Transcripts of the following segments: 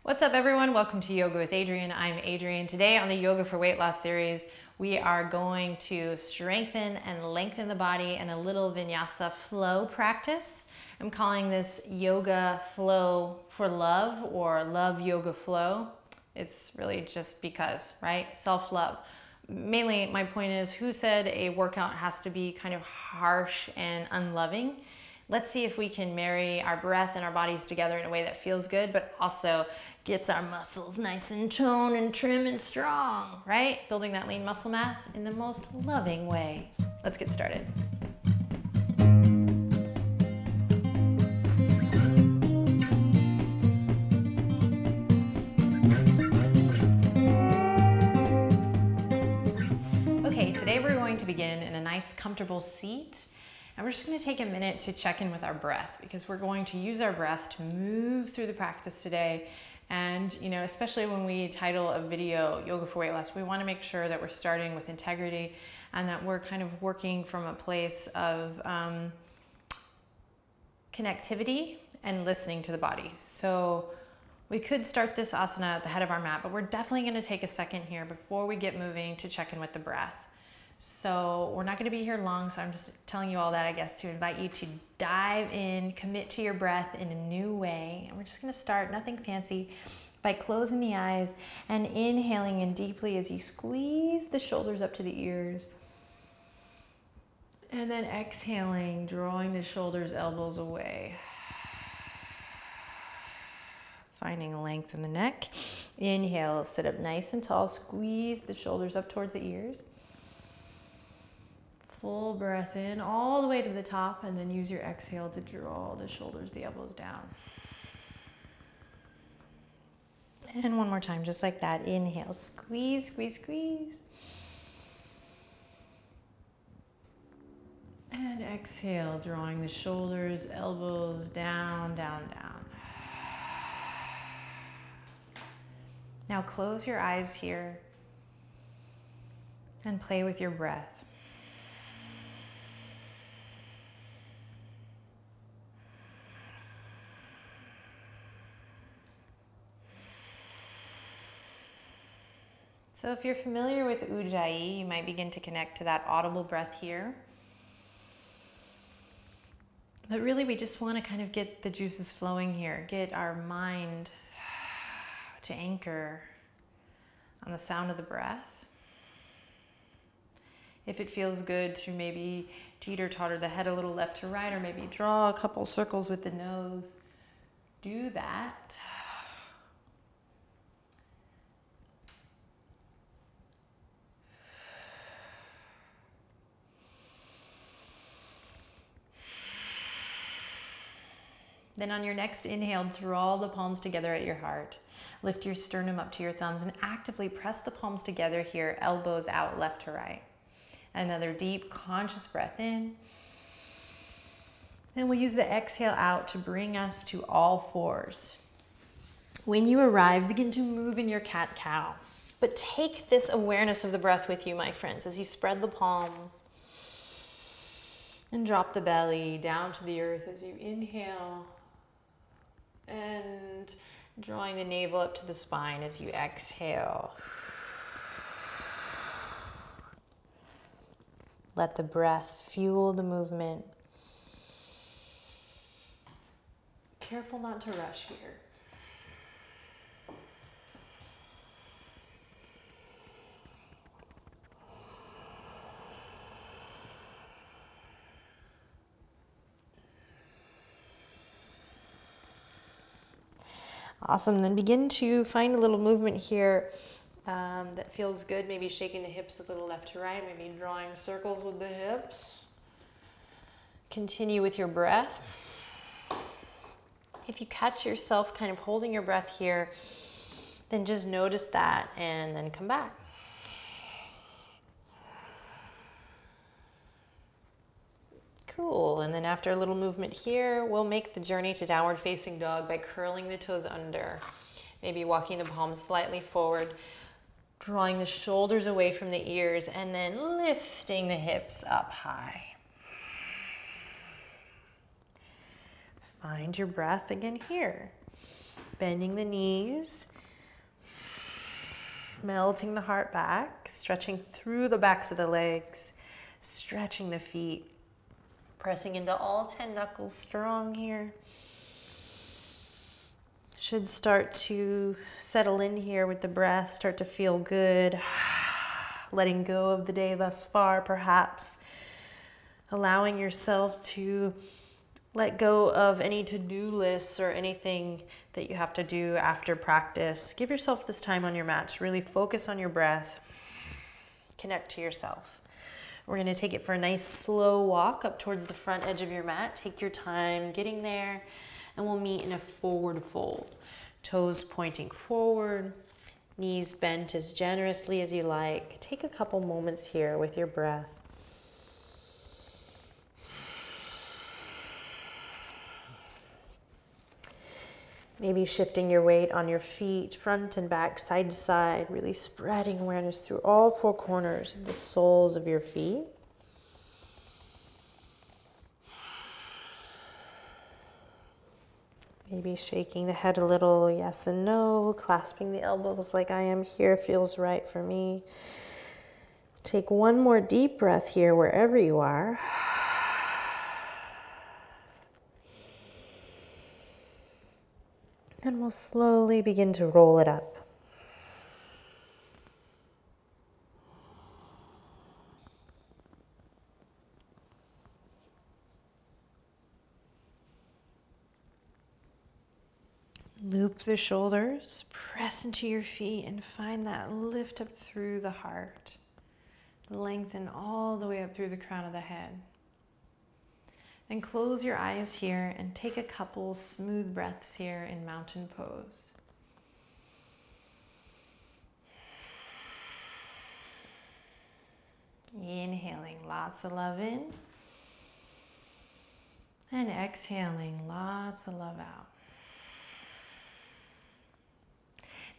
What's up everyone? Welcome to Yoga with Adriene. I'm Adriene. Today on the Yoga for Weight Loss series, we are going to strengthen and lengthen the body in a little vinyasa flow practice. I'm calling this Yoga Flow for Love or Love Yoga Flow. It's really just because, right? Self-love. Mainly my point is, who said a workout has to be kind of harsh and unloving? Let's see if we can marry our breath and our bodies together in a way that feels good, but also gets our muscles nice and toned and trim and strong, right? Building that lean muscle mass in the most loving way. Let's get started. Okay, today we're going to begin in a nice comfortable seat. And we're just going to take a minute to check in with our breath, because we're going to use our breath to move through the practice today. And, especially when we title a video Yoga for Weight Loss, we want to make sure that we're starting with integrity and that we're kind of working from a place of connectivity and listening to the body. So we could start this asana at the head of our mat, but we're definitely going to take a second here before we get moving to check in with the breath. So we're not going to be here long, so I'm just telling you all that, I guess, to invite you to dive in, commit to your breath in a new way. And we're just going to start, nothing fancy, by closing the eyes and inhaling in deeply as you squeeze the shoulders up to the ears. And then exhaling, drawing the shoulders, elbows away. Finding length in the neck. Inhale, sit up nice and tall, squeeze the shoulders up towards the ears. Full breath in all the way to the top, and then use your exhale to draw the shoulders, the elbows down. And one more time, just like that. Inhale, squeeze, squeeze, squeeze. And exhale, drawing the shoulders, elbows down, down, down. Now close your eyes here and play with your breath. So if you're familiar with Ujjayi, you might begin to connect to that audible breath here. But really, we just want to kind of get the juices flowing here, get our mind to anchor on the sound of the breath. If it feels good to maybe teeter-totter the head a little left to right, or maybe draw a couple circles with the nose, do that. Then on your next inhale, draw the palms together at your heart. Lift your sternum up to your thumbs and actively press the palms together here, elbows out left to right. Another deep, conscious breath in. And we'll use the exhale out to bring us to all fours. When you arrive, begin to move in your cat-cow. But take this awareness of the breath with you, my friends, as you spread the palms. And drop the belly down to the earth as you inhale. And drawing the navel up to the spine as you exhale. Let the breath fuel the movement. Careful not to rush here. Awesome, then begin to find a little movement here that feels good. Maybe shaking the hips a little left to right, maybe drawing circles with the hips. Continue with your breath. If you catch yourself kind of holding your breath here, then just notice that and then come back. Cool, and then after a little movement here, we'll make the journey to downward facing dog by curling the toes under. Maybe walking the palms slightly forward, drawing the shoulders away from the ears, and then lifting the hips up high. Find your breath again here. Bending the knees. Melting the heart back, stretching through the backs of the legs, stretching the feet, pressing into all 10 knuckles strong here. Should start to settle in here with the breath, start to feel good. Letting go of the day thus far, perhaps. Allowing yourself to let go of any to-do lists or anything that you have to do after practice. Give yourself this time on your mat to really focus on your breath. Connect to yourself. We're going to take it for a nice slow walk up towards the front edge of your mat. Take your time getting there, and we'll meet in a forward fold. Toes pointing forward, knees bent as generously as you like. Take a couple moments here with your breath. Maybe shifting your weight on your feet, front and back, side to side, really spreading awareness through all four corners, the soles of your feet. Maybe shaking the head a little, yes and no, clasping the elbows like I am here feels right for me. Take one more deep breath here wherever you are. Then we'll slowly begin to roll it up. Loop the shoulders, press into your feet, and find that lift up through the heart. Lengthen all the way up through the crown of the head. Then close your eyes here and take a couple smooth breaths here in mountain pose. Inhaling lots of love in. And exhaling lots of love out.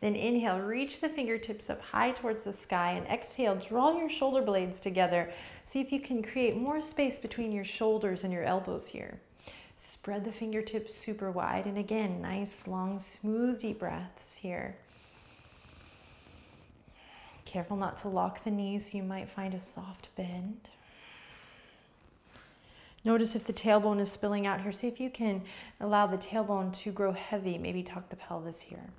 Then inhale, reach the fingertips up high towards the sky, and exhale, draw your shoulder blades together. See if you can create more space between your shoulders and your elbows here. Spread the fingertips super wide, and again, nice, long, smooth, deep breaths here. Careful not to lock the knees, you might find a soft bend. Notice if the tailbone is spilling out here. See if you can allow the tailbone to grow heavy, maybe tuck the pelvis here.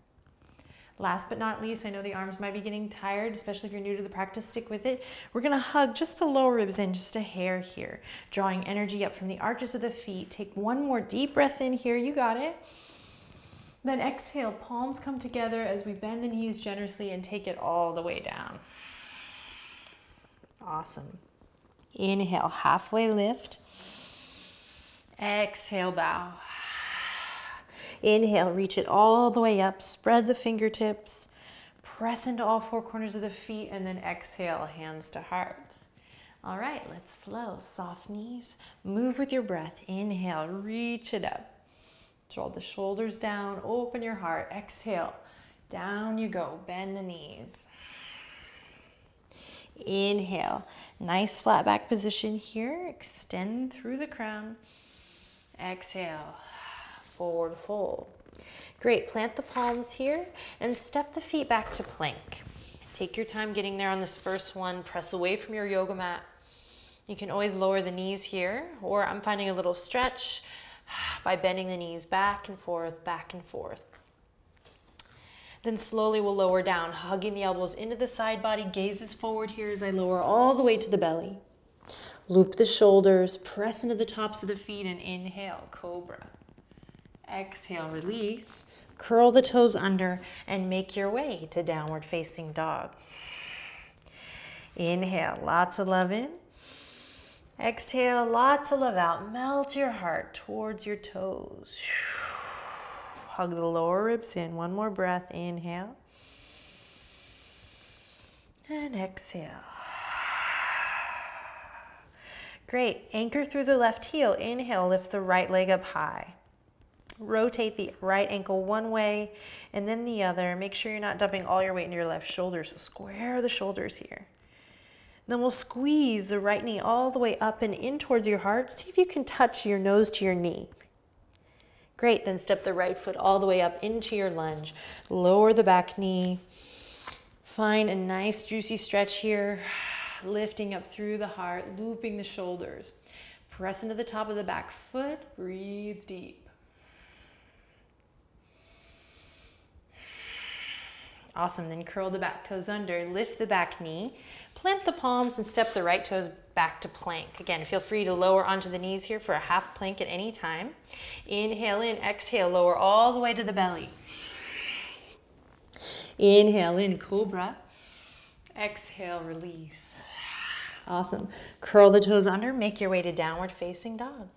Last but not least, I know the arms might be getting tired, especially if you're new to the practice, stick with it. We're gonna hug just the lower ribs in, just a hair here. Drawing energy up from the arches of the feet. Take one more deep breath in here, you got it. Then exhale, palms come together as we bend the knees generously and take it all the way down. Awesome. Inhale, halfway lift. Exhale, bow. Inhale, reach it all the way up, spread the fingertips, press into all four corners of the feet, and then exhale, hands to heart. All right, let's flow. Soft knees, move with your breath. Inhale, reach it up. Draw the shoulders down, open your heart. Exhale, down you go, bend the knees. Inhale, nice flat back position here. Extend through the crown. Exhale. Forward fold. Great, plant the palms here and step the feet back to plank. Take your time getting there on this first one. Press away from your yoga mat. You can always lower the knees here, or I'm finding a little stretch by bending the knees back and forth, back and forth. Then slowly we'll lower down, hugging the elbows into the side body, gazes forward here as I lower all the way to the belly. Loop the shoulders, press into the tops of the feet, and inhale, cobra. Exhale, release, curl the toes under, and make your way to downward facing dog. Inhale, lots of love in. Exhale, lots of love out. Melt your heart towards your toes. Hug the lower ribs in. One more breath, inhale. And exhale. Great, anchor through the left heel. Inhale, lift the right leg up high. Rotate the right ankle one way and then the other. Make sure you're not dumping all your weight into your left shoulder, so square the shoulders here. Then we'll squeeze the right knee all the way up and in towards your heart. See if you can touch your nose to your knee. Great, then step the right foot all the way up into your lunge. Lower the back knee. Find a nice juicy stretch here. Lifting up through the heart, looping the shoulders. Press into the top of the back foot. Breathe deep. Awesome, then curl the back toes under, lift the back knee, plant the palms and step the right toes back to plank. Again, feel free to lower onto the knees here for a half plank at any time. Inhale in, exhale, lower all the way to the belly. Inhale in, cobra. Exhale, release. Awesome. Curl the toes under, make your way to downward facing dog.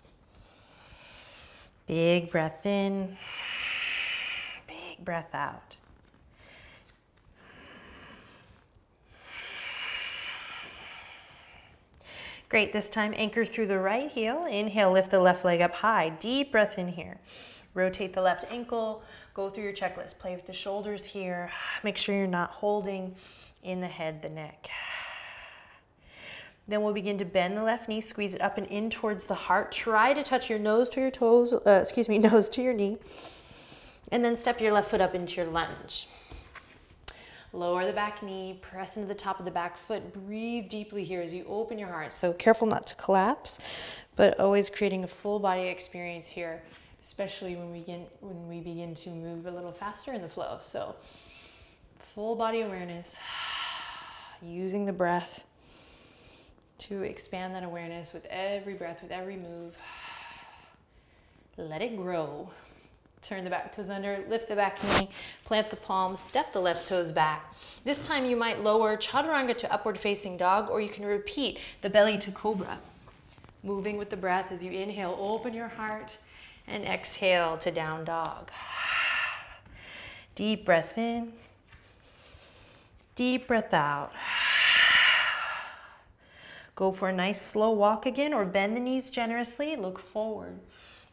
Big breath in, big breath out. Great, this time anchor through the right heel. Inhale, lift the left leg up high. Deep breath in here. Rotate the left ankle. Go through your checklist. Play with the shoulders here. Make sure you're not holding in the head, the neck. Then we'll begin to bend the left knee, squeeze it up and in towards the heart. Try to touch your nose to your toes, nose to your knee. And then step your left foot up into your lunge. Lower the back knee, press into the top of the back foot. Breathe deeply here as you open your heart. So careful not to collapse, but always creating a full body experience here, especially when we begin to move a little faster in the flow. So full body awareness, using the breath to expand that awareness with every breath, with every move. Let it grow. Turn the back toes under, lift the back knee, plant the palms, step the left toes back. This time you might lower chaturanga to upward facing dog, or you can repeat the belly to cobra. Moving with the breath as you inhale, open your heart, and exhale to down dog. Deep breath in, deep breath out. Go for a nice slow walk again, or bend the knees generously, look forward.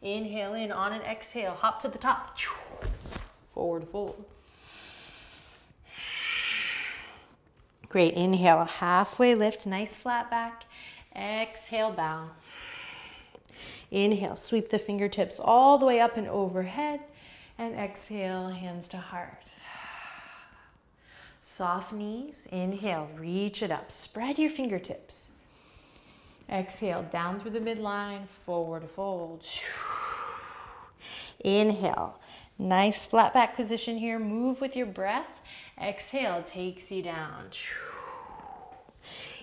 Inhale in, on an exhale, hop to the top. Forward fold. Great, inhale, halfway lift, nice flat back. Exhale, bow. Inhale, sweep the fingertips all the way up and overhead. And exhale, hands to heart. Soft knees, inhale, reach it up. Spread your fingertips. Exhale, down through the midline, forward fold. Inhale, nice flat back position here. Move with your breath. Exhale, takes you down.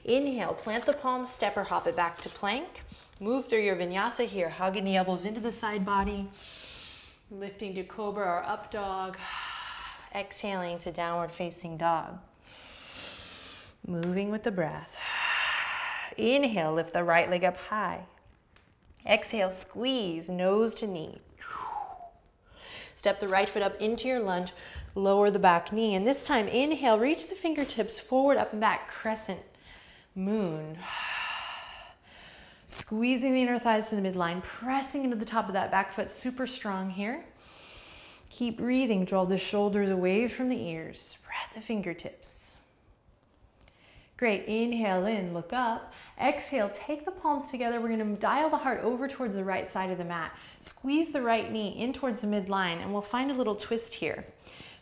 Inhale, plant the palms, step or hop it back to plank. Move through your vinyasa here, hugging the elbows into the side body. Lifting to cobra or up dog. Exhaling to downward facing dog. Moving with the breath. Inhale, lift the right leg up high. Exhale, squeeze, nose to knee. Step the right foot up into your lunge, lower the back knee. And this time, inhale, reach the fingertips forward, up and back, crescent moon. Squeezing the inner thighs to the midline, pressing into the top of that back foot, super strong here. Keep breathing, draw the shoulders away from the ears, spread the fingertips. Great, inhale in, look up. Exhale, take the palms together. We're gonna dial the heart over towards the right side of the mat. Squeeze the right knee in towards the midline, and we'll find a little twist here.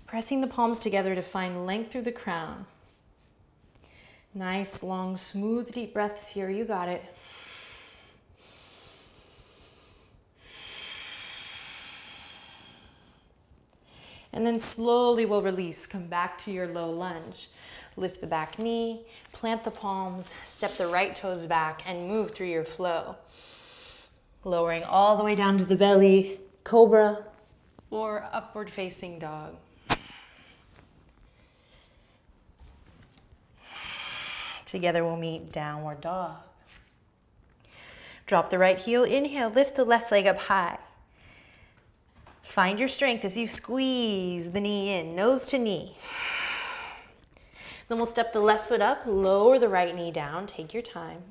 Pressing the palms together to find length through the crown. Nice, long, smooth, deep breaths here, you got it. And then slowly we'll release, come back to your low lunge. Lift the back knee, plant the palms, step the right toes back, and move through your flow. Lowering all the way down to the belly, cobra, or upward facing dog. Together we'll meet downward dog. Drop the right heel, inhale, lift the left leg up high. Find your strength as you squeeze the knee in, nose to knee. Then we'll step the left foot up, lower the right knee down, take your time.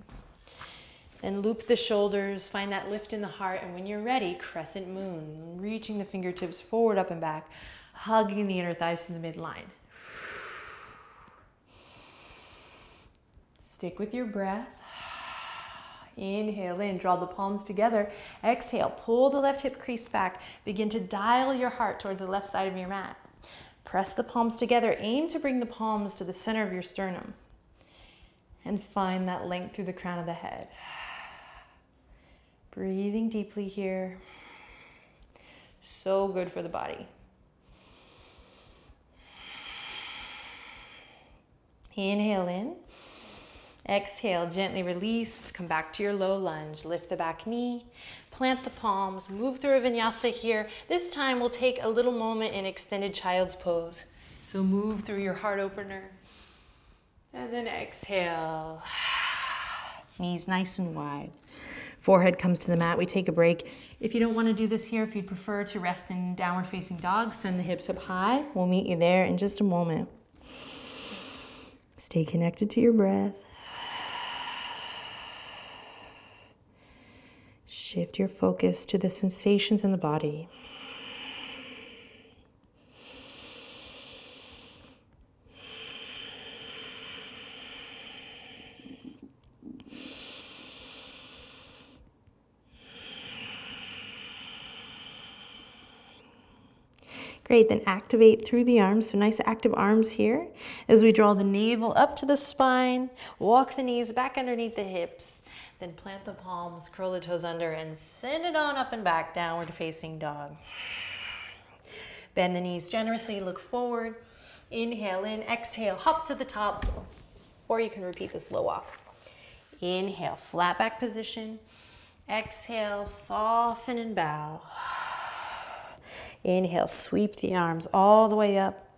Then loop the shoulders, find that lift in the heart, and when you're ready, crescent moon, reaching the fingertips forward, up and back, hugging the inner thighs to the midline. Stick with your breath. Inhale in, draw the palms together. Exhale, pull the left hip crease back. Begin to dial your heart towards the left side of your mat. Press the palms together. Aim to bring the palms to the center of your sternum. And find that length through the crown of the head. Breathing deeply here. So good for the body. Inhale in. Exhale, gently release. Come back to your low lunge. Lift the back knee. Plant the palms. Move through a vinyasa here. This time we'll take a little moment in extended child's pose. So move through your heart opener. And then exhale. Knees nice and wide. Forehead comes to the mat. We take a break. If you don't want to do this here, if you'd prefer to rest in downward facing dog, send the hips up high. We'll meet you there in just a moment. Stay connected to your breath. Shift your focus to the sensations in the body. Great, then activate through the arms. So nice active arms here as we draw the navel up to the spine, walk the knees back underneath the hips, then plant the palms, curl the toes under, and send it on up and back, downward facing dog. Bend the knees generously, look forward. Inhale in, exhale, hop to the top, or you can repeat the slow walk. Inhale, flat back position. Exhale, soften and bow. Inhale, sweep the arms all the way up.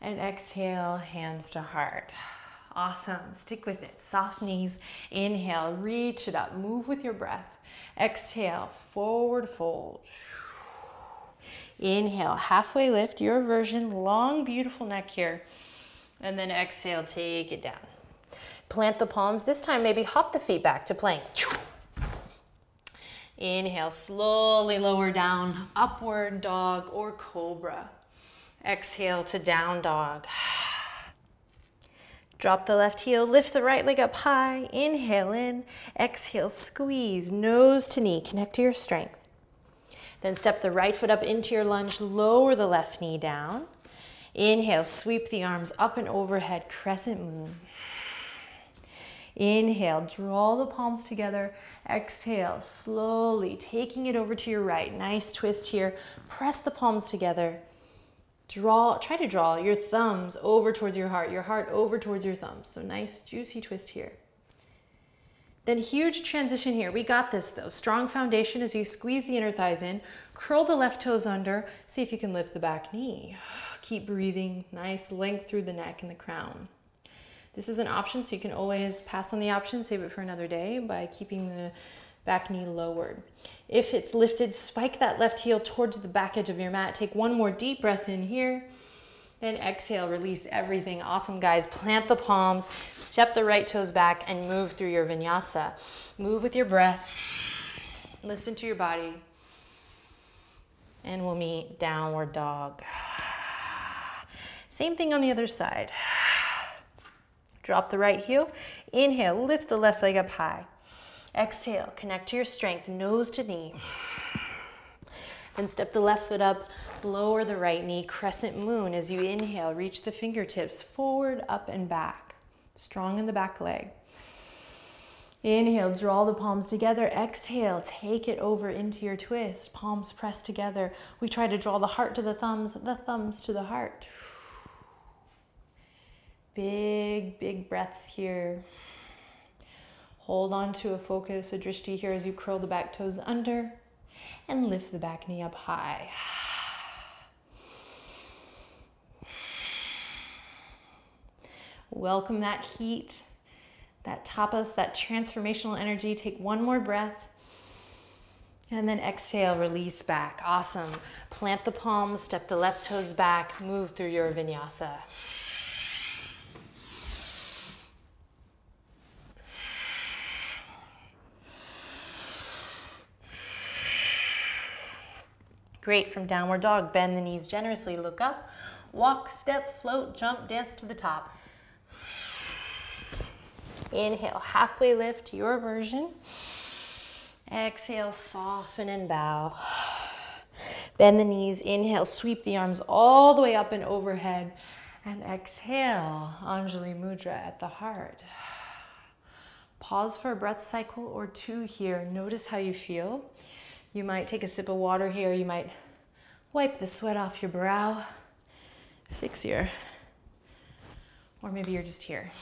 And exhale, hands to heart. Awesome, stick with it. Soft knees. Inhale, reach it up. Move with your breath. Exhale, forward fold. Inhale, halfway lift, your version. Long, beautiful neck here. And then exhale, take it down. Plant the palms. This time, maybe hop the feet back to plank. Inhale, slowly lower down, upward dog or cobra. Exhale to down dog. Drop the left heel, lift the right leg up high. Inhale in, exhale, squeeze, nose to knee, connect to your strength. Then step the right foot up into your lunge, lower the left knee down. Inhale, sweep the arms up and overhead, crescent moon. Inhale, draw the palms together. Exhale, slowly taking it over to your right. Nice twist here. Press the palms together. Try to draw your thumbs over towards your heart over towards your thumbs. So nice, juicy twist here. Then huge transition here. We got this though. Strong foundation as you squeeze the inner thighs in. Curl the left toes under. See if you can lift the back knee. Keep breathing. Nice length through the neck and the crown. This is an option, so you can always pass on the option, save it for another day by keeping the back knee lowered. If it's lifted, spike that left heel towards the back edge of your mat. Take one more deep breath in here. Then exhale, release everything. Awesome, guys. Plant the palms, step the right toes back, and move through your vinyasa. Move with your breath. Listen to your body. And we'll meet downward dog. Same thing on the other side. Drop the right heel. Inhale, lift the left leg up high. Exhale, connect to your strength, nose to knee. Then step the left foot up, lower the right knee, crescent moon. As you inhale, reach the fingertips forward, up and back. Strong in the back leg. Inhale, draw the palms together. Exhale, take it over into your twist. Palms pressed together. We try to draw the heart to the thumbs to the heart. Big, big breaths here. Hold on to a focus, a drishti here as you curl the back toes under and lift the back knee up high. Welcome that heat, that tapas, that transformational energy. Take one more breath. And then exhale, release back. Awesome. Plant the palms, step the left toes back, move through your vinyasa. Great, from downward dog, bend the knees generously, look up, walk, step, float, jump, dance to the top. Inhale, halfway lift, your version. Exhale, soften and bow. Bend the knees, inhale, sweep the arms all the way up and overhead. And exhale, Anjali Mudra at the heart. Pause for a breath cycle or two here. Notice how you feel. You might take a sip of water here. You might wipe the sweat off your brow. Fix your, or maybe you're just here.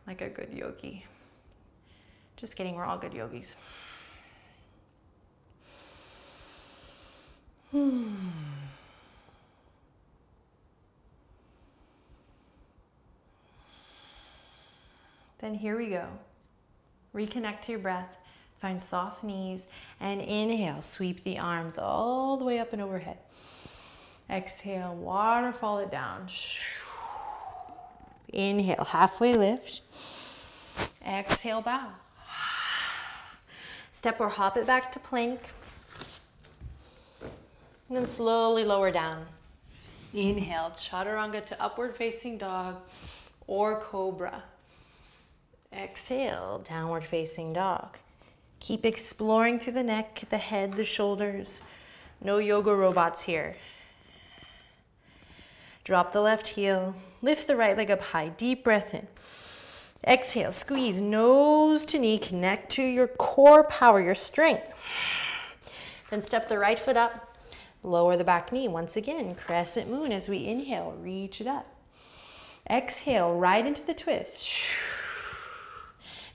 Like a good yogi. Just kidding, we're all good yogis. Then here we go. Reconnect to your breath. Find soft knees and inhale. Sweep the arms all the way up and overhead. Exhale, waterfall it down. Inhale, halfway lift. Exhale, bow. Step or hop it back to plank. And then slowly lower down. Inhale, chaturanga to upward facing dog or cobra. Exhale, downward facing dog. Keep exploring through the neck, the head, the shoulders. No yoga robots here. Drop the left heel, lift the right leg up high, deep breath in. Exhale, squeeze nose to knee, connect to your core power, your strength. Then step the right foot up, lower the back knee. Once again, crescent moon as we inhale, reach it up. Exhale, right into the twist.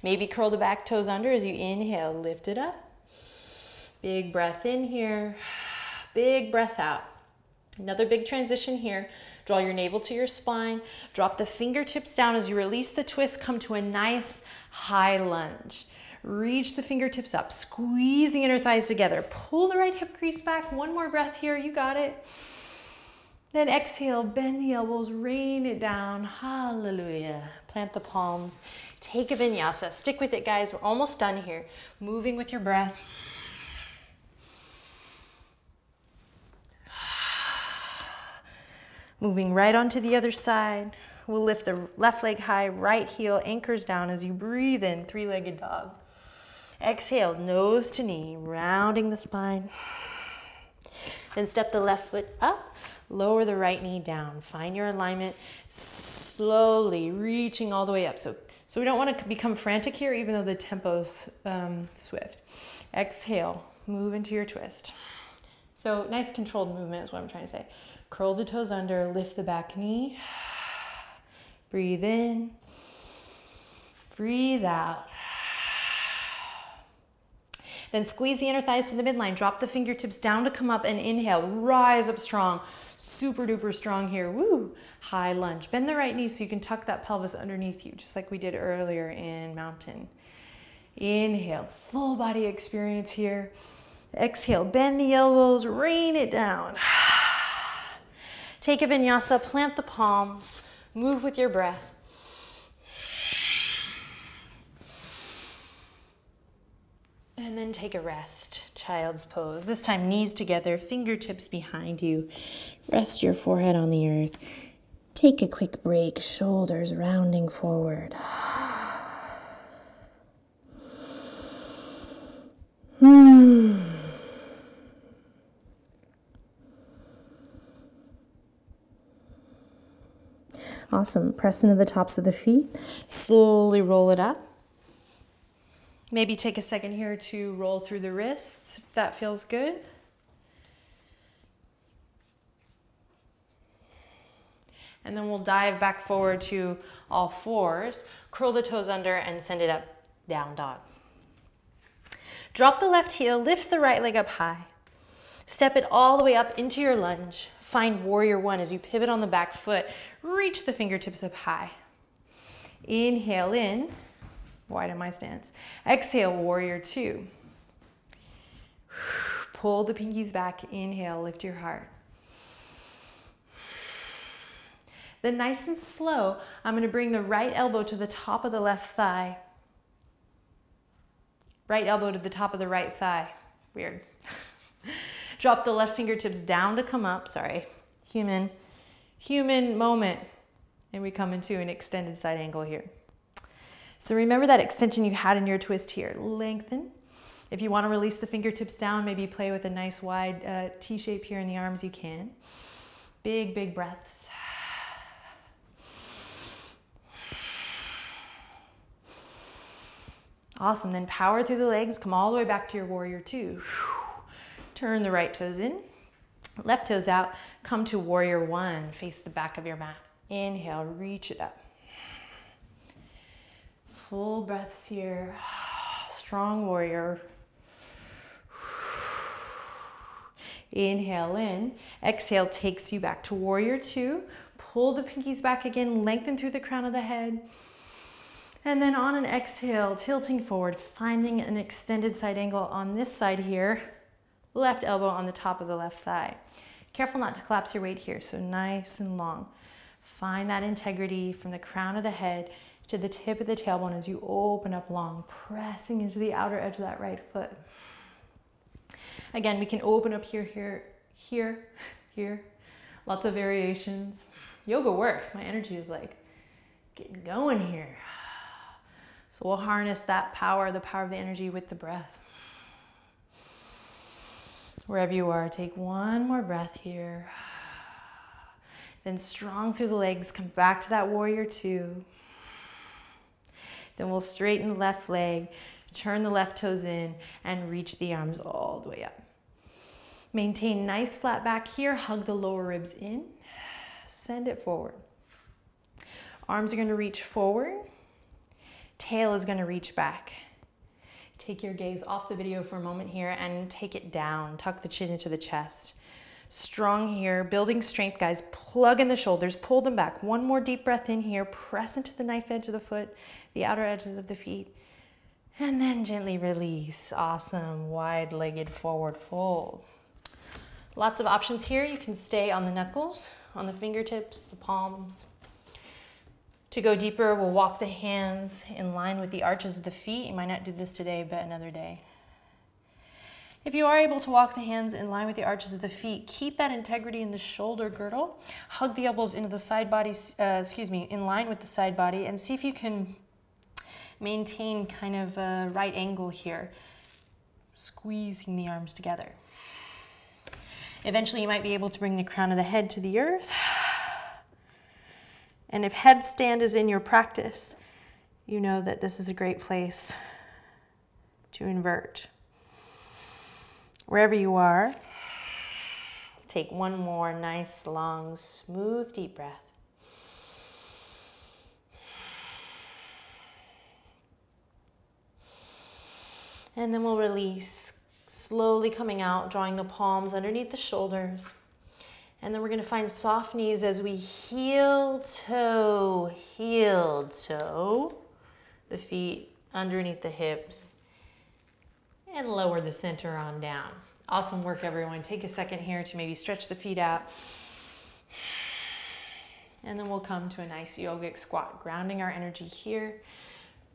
Maybe curl the back toes under as you inhale, lift it up. Big breath in here, big breath out. Another big transition here. Draw your navel to your spine. Drop the fingertips down as you release the twist. Come to a nice high lunge. Reach the fingertips up, squeeze the inner thighs together. Pull the right hip crease back. One more breath here, you got it. Then exhale, bend the elbows, rain it down. Hallelujah. Plant the palms. Take a vinyasa. Stick with it, guys. We're almost done here. Moving with your breath. Moving right onto the other side. We'll lift the left leg high, right heel anchors down as you breathe in, three-legged dog. Exhale, nose to knee, rounding the spine. Then step the left foot up, lower the right knee down. Find your alignment, slowly reaching all the way up. So we don't want to become frantic here, even though the tempo's swift. Exhale, move into your twist. So nice controlled movement is what I'm trying to say. Curl the toes under, lift the back knee. Breathe in, breathe out. Then squeeze the inner thighs to the midline. Drop the fingertips down to come up and inhale. Rise up strong. Super duper strong here. Woo! High lunge. Bend the right knee so you can tuck that pelvis underneath you, just like we did earlier in mountain. Inhale, full body experience here. Exhale, bend the elbows, rain it down. Take a vinyasa, plant the palms, move with your breath. And then take a rest, child's pose. This time knees together, fingertips behind you. Rest your forehead on the earth. Take a quick break, shoulders rounding forward. Awesome. Press into the tops of the feet. Slowly roll it up. Maybe take a second here to roll through the wrists if that feels good. And then we'll dive back forward to all fours. Curl the toes under and send it up, down dog. Drop the left heel, lift the right leg up high. Step it all the way up into your lunge. Find warrior one as you pivot on the back foot. Reach the fingertips up high. Inhale in, widen my stance. Exhale, warrior two. Pull the pinkies back, inhale, lift your heart. Then nice and slow, I'm gonna bring the right elbow to the top of the left thigh. Right elbow to the top of the right thigh. Weird. Drop the left fingertips down to come up, sorry. Human moment. And we come into an extended side angle here. So remember that extension you had in your twist here. Lengthen. If you want to release the fingertips down, maybe play with a nice wide T shape here in the arms, you can. Big, big breaths. Awesome, then power through the legs, come all the way back to your warrior two. Turn the right toes in, left toes out, come to warrior one, face the back of your mat. Inhale, reach it up. Full breaths here, strong warrior. Inhale in, exhale takes you back to warrior two. Pull the pinkies back again, lengthen through the crown of the head. And then on an exhale, tilting forward, finding an extended side angle on this side here. Left elbow on the top of the left thigh. Careful not to collapse your weight here, so nice and long. Find that integrity from the crown of the head to the tip of the tailbone as you open up long, pressing into the outer edge of that right foot. Again, we can open up here, here, here, here. Lots of variations. Yoga works. My energy is like getting going here. So we'll harness that power, the power of the energy with the breath. Wherever you are, take one more breath here. Then strong through the legs, come back to that warrior two. Then we'll straighten the left leg, turn the left toes in, and reach the arms all the way up. Maintain nice flat back here, hug the lower ribs in, send it forward. Arms are gonna reach forward. Tail is going to reach back. Take your gaze off the video for a moment here and take it down. Tuck the chin into the chest. Strong here, building strength, guys. Plug in the shoulders, pull them back. One more deep breath in here. Press into the knife edge of the foot, the outer edges of the feet. And then gently release. Awesome. Wide-legged forward fold. Lots of options here. You can stay on the knuckles, on the fingertips, the palms. To go deeper, we'll walk the hands in line with the arches of the feet. You might not do this today, but another day. If you are able to walk the hands in line with the arches of the feet, keep that integrity in the shoulder girdle. Hug the elbows into the side body, in line with the side body, and see if you can maintain kind of a right angle here, squeezing the arms together. Eventually, you might be able to bring the crown of the head to the earth. And if headstand is in your practice, you know that this is a great place to invert. Wherever you are, take one more nice, long, smooth, deep breath. And then we'll release, slowly coming out, drawing the palms underneath the shoulders. And then we're going to find soft knees as we heel toe, the feet underneath the hips, and lower the center on down. Awesome work, everyone. Take a second here to maybe stretch the feet out. And then we'll come to a nice yogic squat, grounding our energy here,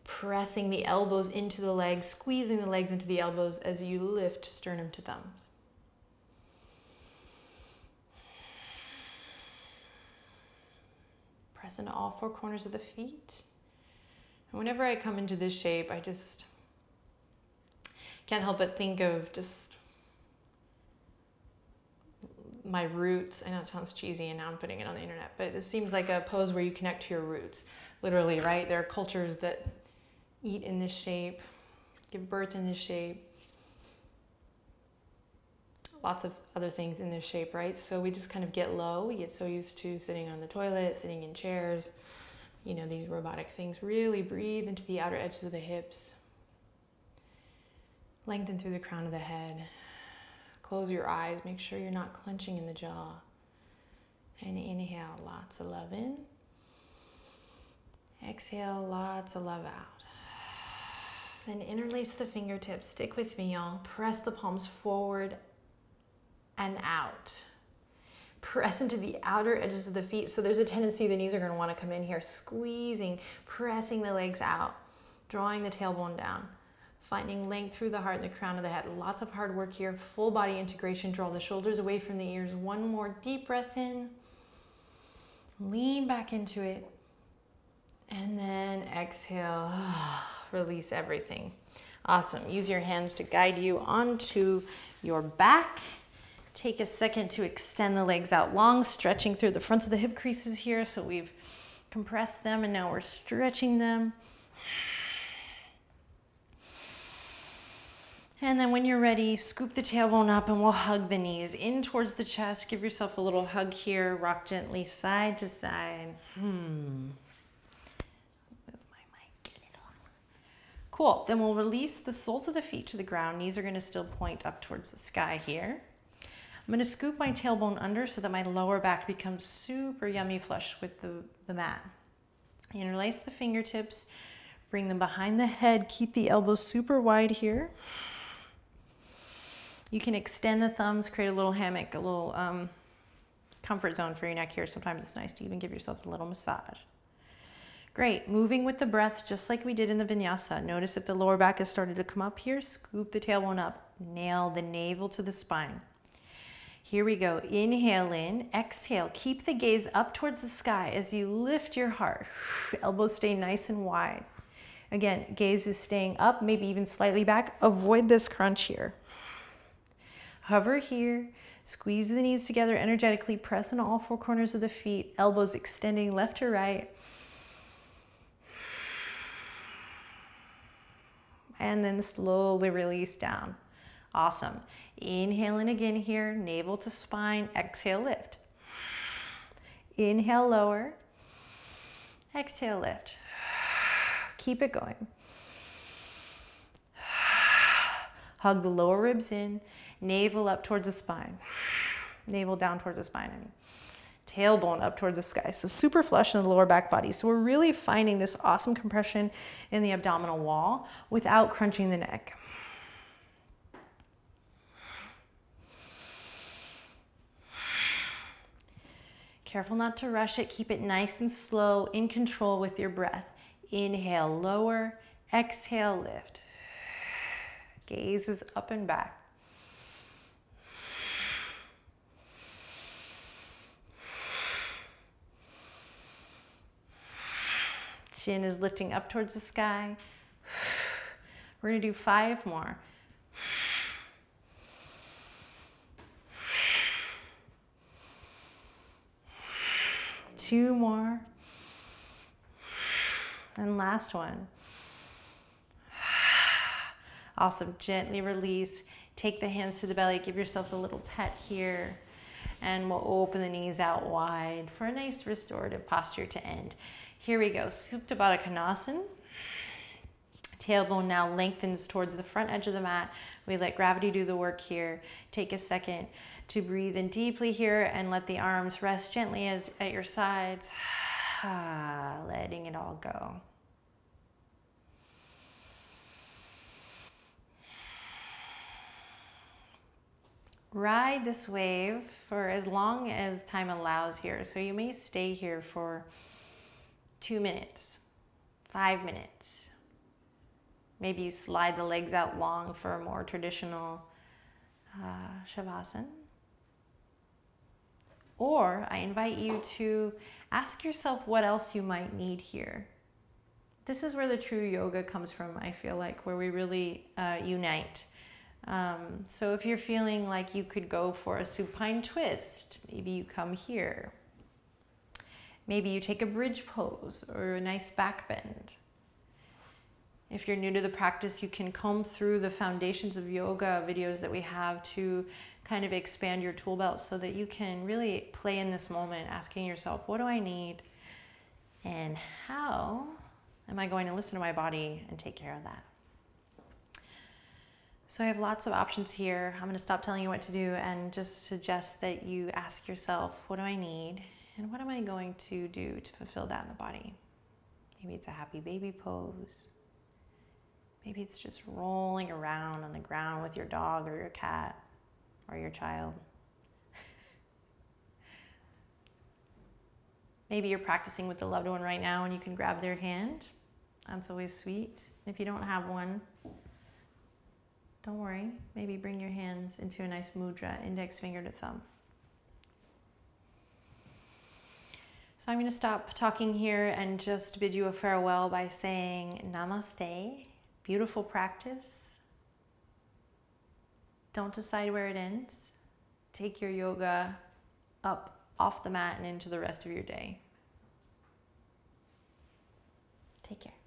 pressing the elbows into the legs, squeezing the legs into the elbows as you lift sternum to thumbs. Press into all four corners of the feet. And whenever I come into this shape, I just can't help but think of just my roots. I know it sounds cheesy and now I'm putting it on the internet, but it seems like a pose where you connect to your roots. Literally, right? There are cultures that eat in this shape, give birth in this shape, lots of other things in this shape, right? So we just kind of get low. We get so used to sitting on the toilet, sitting in chairs, you know, these robotic things. Really breathe into the outer edges of the hips. Lengthen through the crown of the head. Close your eyes. Make sure you're not clenching in the jaw. And inhale, lots of love in. Exhale, lots of love out. Then interlace the fingertips. Stick with me, y'all. Press the palms forward and out. Press into the outer edges of the feet. So there's a tendency the knees are going to want to come in here, squeezing, pressing the legs out, drawing the tailbone down, finding length through the heart and the crown of the head. Lots of hard work here. Full body integration. Draw the shoulders away from the ears. One more deep breath in. Lean back into it. And then exhale, release everything. Awesome. Use your hands to guide you onto your back. Take a second to extend the legs out long, stretching through the fronts of the hip creases here. So we've compressed them and now we're stretching them. And then when you're ready, scoop the tailbone up and we'll hug the knees in towards the chest. Give yourself a little hug here. Rock gently side to side. Move my mic a little. Cool. Then we'll release the soles of the feet to the ground. Knees are going to still point up towards the sky here. I'm going to scoop my tailbone under so that my lower back becomes super yummy flush with the mat. Interlace the fingertips. Bring them behind the head. Keep the elbows super wide here. You can extend the thumbs, create a little hammock, a little comfort zone for your neck here. Sometimes it's nice to even give yourself a little massage. Great, moving with the breath just like we did in the vinyasa. Notice if the lower back has started to come up here, scoop the tailbone up, nail the navel to the spine. Here we go, inhale in, exhale. Keep the gaze up towards the sky as you lift your heart. Elbows stay nice and wide. Again, gaze is staying up, maybe even slightly back. Avoid this crunch here. Hover here, squeeze the knees together energetically, press on all four corners of the feet, elbows extending left to right. And then slowly release down. Awesome. Inhale in again here, navel to spine, exhale, lift. Inhale, lower. Exhale, lift. Keep it going. Hug the lower ribs in, navel up towards the spine. Navel down towards the spine, I mean. Tailbone up towards the sky. So super flush in the lower back body. So we're really finding this awesome compression in the abdominal wall without crunching the neck. Careful not to rush it. Keep it nice and slow, in control with your breath. Inhale, lower. Exhale, lift. Gaze is up and back. Chin is lifting up towards the sky. We're going to do 5 more. Two more. And last one. Awesome. Gently release. Take the hands to the belly. Give yourself a little pet here. And we'll open the knees out wide for a nice restorative posture to end. Here we go. Supta Baddha Konasana. Tailbone now lengthens towards the front edge of the mat. We let gravity do the work here. Take a second to breathe in deeply here and let the arms rest gently at your sides. Letting it all go. Ride this wave for as long as time allows here. So you may stay here for 2 minutes, 5 minutes. Maybe you slide the legs out long for a more traditional Shavasana. Or I invite you to ask yourself what else you might need here. This is where the true yoga comes from, I feel like, where we really unite. So if you're feeling like you could go for a supine twist, maybe you come here. Maybe you take a bridge pose or a nice back bend. If you're new to the practice, you can comb through the Foundations of Yoga videos that we have to kind of expand your tool belt so that you can really play in this moment, asking yourself, what do I need? And how am I going to listen to my body and take care of that? So I have lots of options here. I'm going to stop telling you what to do and just suggest that you ask yourself, what do I need? And what am I going to do to fulfill that in the body? Maybe it's a happy baby pose. Maybe it's just rolling around on the ground with your dog or your cat or your child. Maybe you're practicing with a loved one right now and you can grab their hand. That's always sweet. If you don't have one, don't worry. Maybe bring your hands into a nice mudra, index finger to thumb. So So I'm going to stop talking here and just bid you a farewell by saying namaste. Beautiful practice. Don't decide where it ends. Take your yoga up off the mat and into the rest of your day. Take care.